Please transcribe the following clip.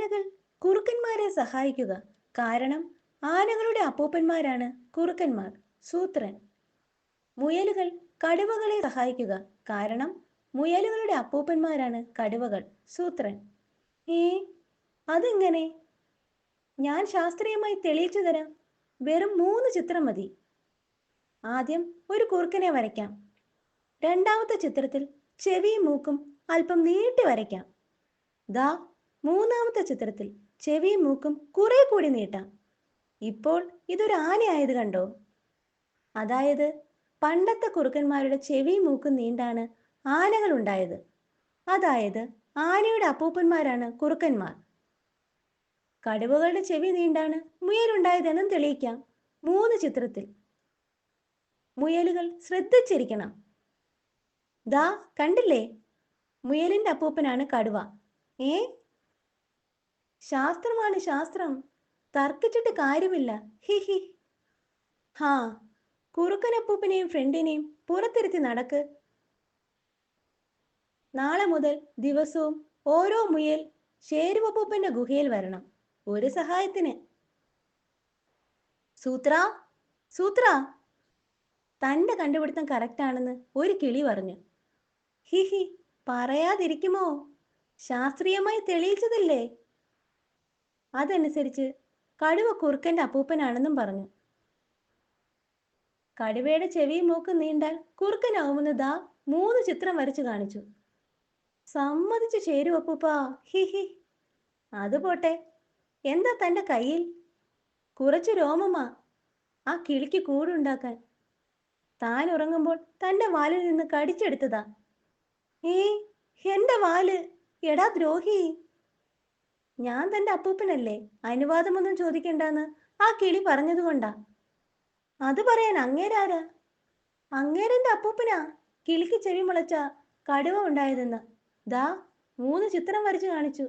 ആനകൾ കുറുക്കന്മാരെ സഹായിക്കുക. കാരണം ആനകളുടെ അപ്പൂപ്പന്മാരാണ് കുറുക്കന്മാർ. സൂത്രൻ. മുയലുകൾ കടുവകളെ സഹായിക്കുക. കാരണം മുയലുകളുടെ അപ്പൂപ്പന്മാരാണ് കടുവകൾ. സൂത്രൻ. ഏ അതെങ്ങനെ? ഞാൻ ശാസ്ത്രീയമായി തെളിയിച്ചു തരാം. വെറും 3 ചിത്രം മതി. ആദ്യം ഒരു കുറുക്കനെ വരയ്ക്കാം. രണ്ടാമത്തെ ചിത്രത്തിൽ ചെവിയും മൂക്കും അല്പം നീട്ടി വരയ്ക്കാം. ദാ മൂന്നാമത്തെ ചിത്രത്തിൽ ചെവിയും മൂക്കും കുറെ കൂടി നീട്ടാം. ഇപ്പോൾ ഇതൊരു ആനയായത് കണ്ടോ? അതായത് പണ്ടത്തെ കുറുക്കന്മാരുടെ ചെവിയും മൂക്കും നീണ്ടാണ് ആനകൾ ഉണ്ടായത്. അതായത് ആനയുടെ അപ്പൂപ്പന്മാരാണ് കുറുക്കന്മാർ. കടുവകളുടെ ചെവി നീണ്ടാണ് മുയലുണ്ടായതെന്നും തെളിയിക്കാം 3 ചിത്രത്തിൽ. മുയലുകൾ ശ്രദ്ധിച്ചിരിക്കണം. ദാ കണ്ടില്ലേ? മുയലിന്റെ അപ്പൂപ്പനാണ് കടുവ. ഏ ശാസ്ത്രമാണ് ശാസ്ത്രം. തർക്കിച്ചിട്ട് കാര്യമില്ല. He he. ഹാ, കുറുക്കനപ്പൂപ്പനെയും ഫ്രണ്ടിനെയും പുറത്തിരുത്തി നടക്ക്. നാളെ മുതൽ ദിവസവും ഓരോ മുയൽ ശേരുവപ്പൂപ്പന്റെ ഗുഹയിൽ വരണം. ഒരു സഹായത്തിന്. സൂത്ര സൂത്ര തന്റെ കണ്ടുപിടുത്തം കറക്റ്റാണെന്ന് ഒരു കിളി പറഞ്ഞു. ഹിഹി, പറയാതിരിക്കുമോ? ശാസ്ത്രീയമായി തെളിയിച്ചതല്ലേ? അതനുസരിച്ച് കടുവ കുറുക്കന്റെ അപ്പൂപ്പനാണെന്നും പറഞ്ഞു. കടുവയുടെ ചെവിയും മൂക്കും നീണ്ടാൽ കുറുക്കനാവുമെന്ന് ദാ 3 ചിത്രം വരച്ചു കാണിച്ചു. സമ്മതിച്ചു ചേരുവപ്പൂപ്പാ. ഹിഹി. അത് പോട്ടെ, എന്താ തന്റെ കയ്യിൽ? കുറച്ചു രോമമാ. ആ കിളിക്ക് കൂടുണ്ടാക്കാൻ. താൻ ഉറങ്ങുമ്പോൾ തന്റെ വാലിൽ നിന്ന് കടിച്ചെടുത്തതാ. ഏ എന്റെ വാല്! എടാ ദ്രോഹി! ഞാൻ തന്റെ അപ്പൂപ്പനല്ലേ, അനുവാദമൊന്നും ചോദിക്കണ്ടെന്ന് ആ കിളി പറഞ്ഞതുകൊണ്ടാ. അത് പറയാൻ അങ്ങേരാരാ? അങ്ങേരെന്റെ അപ്പൂപ്പനാ കിളിക്ക് ചെവി മുളച്ച കടുവ ഉണ്ടായതെന്ന്. ദാ 3 ചിത്രം വരച്ചു കാണിച്ചു.